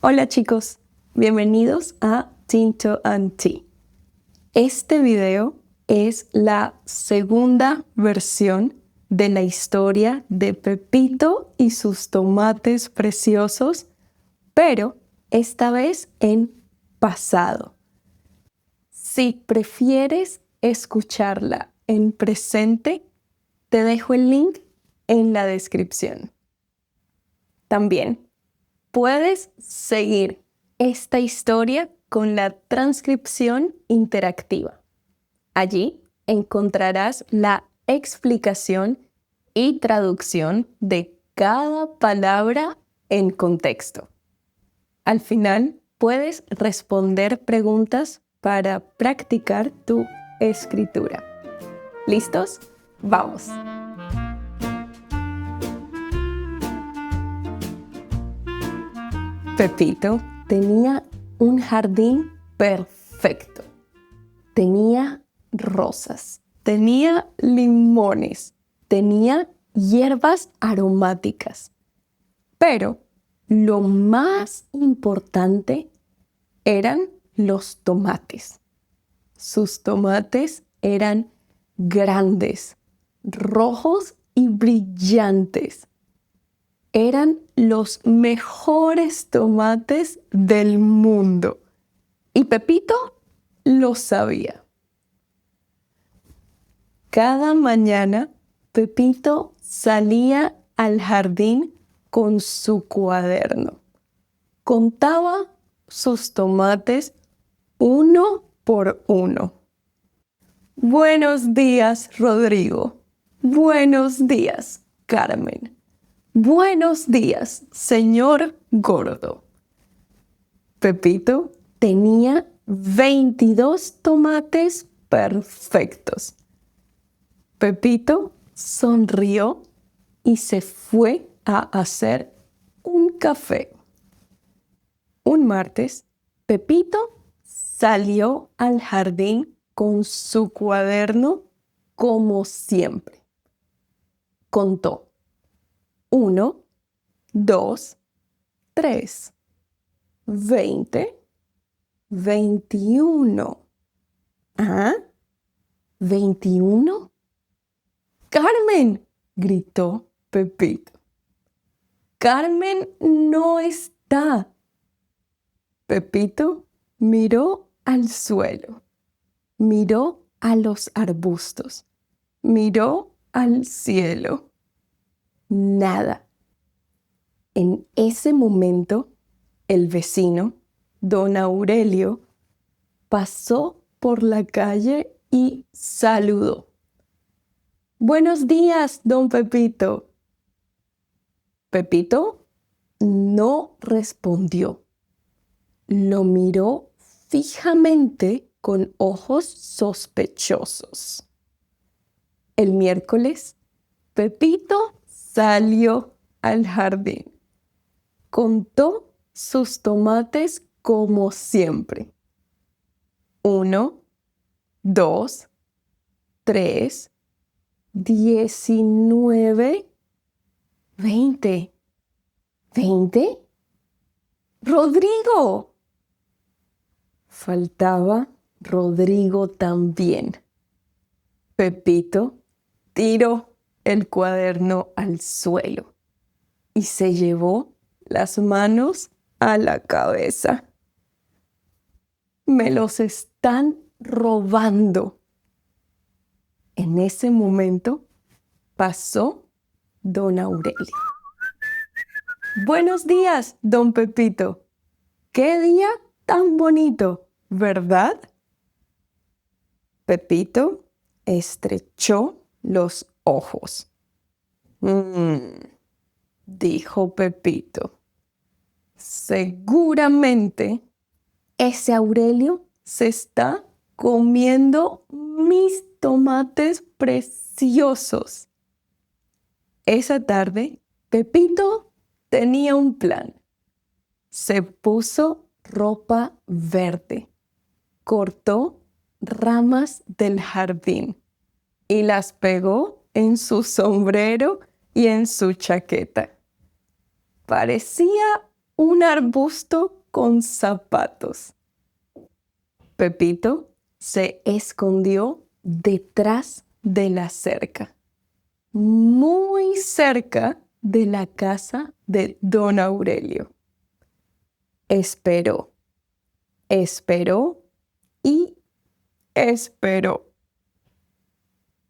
Hola chicos, bienvenidos a Tinto and Tea. Este video es la segunda versión de la historia de Pepito y sus tomates preciosos, pero esta vez en pasado. Si prefieres escucharla en presente, te dejo el link en la descripción. También puedes seguir esta historia con la transcripción interactiva. Allí encontrarás la explicación y traducción de cada palabra en contexto. Al final, puedes responder preguntas para practicar tu escritura. ¿Listos? ¡Vamos! Pepito tenía un jardín perfecto. Tenía rosas, tenía limones, tenía hierbas aromáticas. Pero lo más importante eran los tomates. Sus tomates eran grandes, rojos y brillantes. Eran los mejores tomates del mundo. Y Pepito lo sabía. Cada mañana, Pepito salía al jardín con su cuaderno. Contaba sus tomates uno por uno. Buenos días, Rodrigo. Buenos días, Carmen. Buenos días, señor Gordo. Pepito tenía 22 tomates perfectos. Pepito sonrió y se fue a hacer un café. Un martes, Pepito salió al jardín con su cuaderno como siempre. Contó 1, 2, 3, 20, 21. ¿Ah? ¿21? ¡Carmen!, gritó Pepito. ¡Carmen no está! Pepito miró al suelo, miró a los arbustos, miró al cielo. Nada. En ese momento, el vecino, don Aurelio, pasó por la calle y saludó. Buenos días, don Pepito. Pepito no respondió. Lo miró fijamente con ojos sospechosos. El miércoles, Pepito salió al jardín. Contó sus tomates como siempre. 1, 2, 3, 19, 20. ¿20? ¡Rodrigo! Faltaba Rodrigo también. Pepito tiró el cuaderno al suelo y se llevó las manos a la cabeza. Me los están robando. En ese momento pasó don Aurelio. Buenos días, don Pepito. ¡Qué día tan bonito!, ¿verdad? Pepito estrechó los ojos. Dijo Pepito. Seguramente ese Aurelio se está comiendo mis tomates preciosos. Esa tarde, Pepito tenía un plan. Se puso ropa verde, cortó ramas del jardín y las pegó en su sombrero y en su chaqueta. Parecía un arbusto con zapatos. Pepito se escondió detrás de la cerca, muy cerca de la casa de don Aurelio. Esperó, esperó y esperó.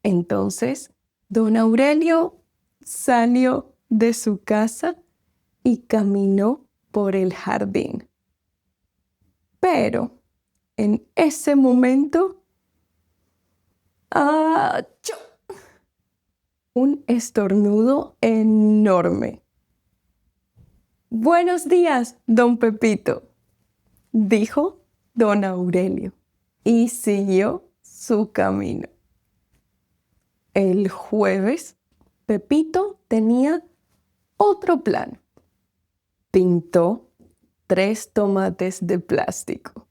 Entonces, don Aurelio salió de su casa y caminó por el jardín. Pero en ese momento, ¡achú! Un estornudo enorme. «Buenos días, don Pepito», dijo don Aurelio y siguió su camino. El jueves, Pepito tenía otro plan. Pintó 3 tomates de plástico,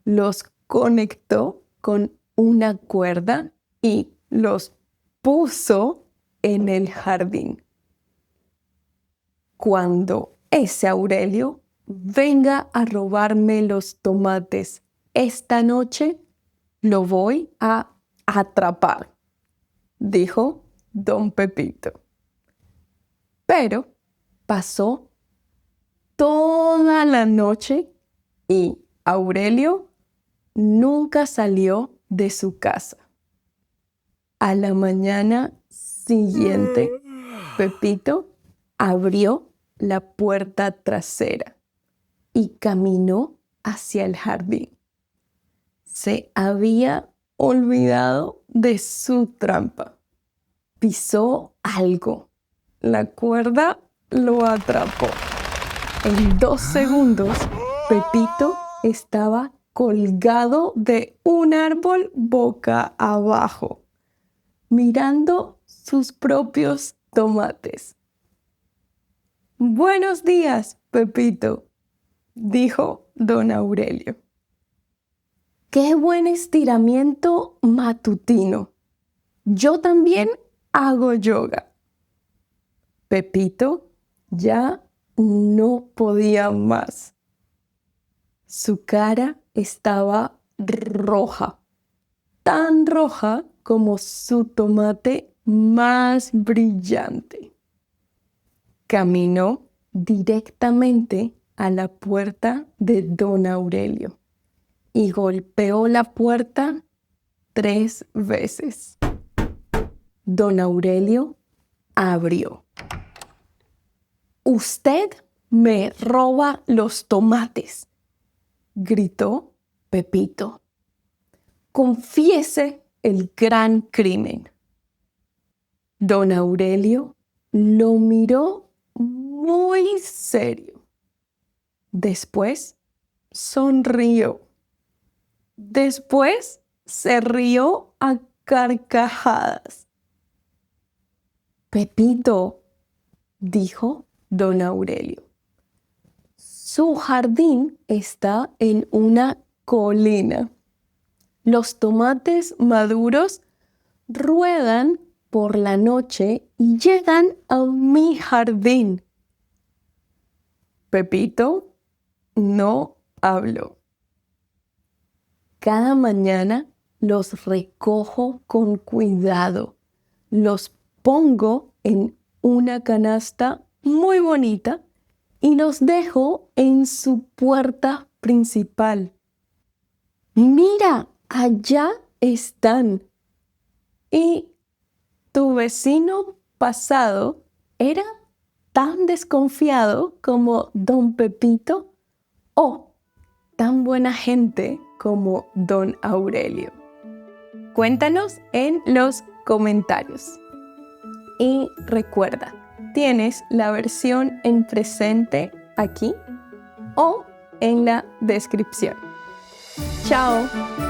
los conectó con una cuerda y los puso en el jardín. Cuando ese Aurelio venga a robarme los tomates esta noche, lo voy a atrapar, dijo don Pepito. Pero pasó toda la noche y Aurelio nunca salió de su casa. A la mañana siguiente, Pepito abrió la puerta trasera y caminó hacia el jardín. Se había olvidado de su trampa. Pisó algo. La cuerda lo atrapó. En 2 segundos, Pepito estaba colgado de un árbol boca abajo, mirando sus propios tomates. «Buenos días, Pepito», dijo don Aurelio. «Qué buen estiramiento matutino. Yo también hago yoga». Pepito ya no podía más. Su cara estaba roja, tan roja como su tomate más brillante. Caminó directamente a la puerta de don Aurelio y golpeó la puerta 3 veces. Don Aurelio abrió. «Usted me roba los tomates», gritó Pepito. «Confiese el gran crimen». Don Aurelio lo miró muy serio. Después sonrió. Después se rió a carcajadas. «Pepito», dijo don Aurelio, «su jardín está en una colina. Los tomates maduros ruedan por la noche y llegan a mi jardín». Pepito no habló. «Cada mañana los recojo con cuidado. Los pongo en una canasta muy bonita y los dejo en su puerta principal. Mira, allá están. Y tu vecino pasado era tan desconfiado como don Pepito o tan buena gente como don Aurelio». Cuéntanos en los comentarios. Y recuerda, tienes la versión en presente aquí o en la descripción. ¡Chao!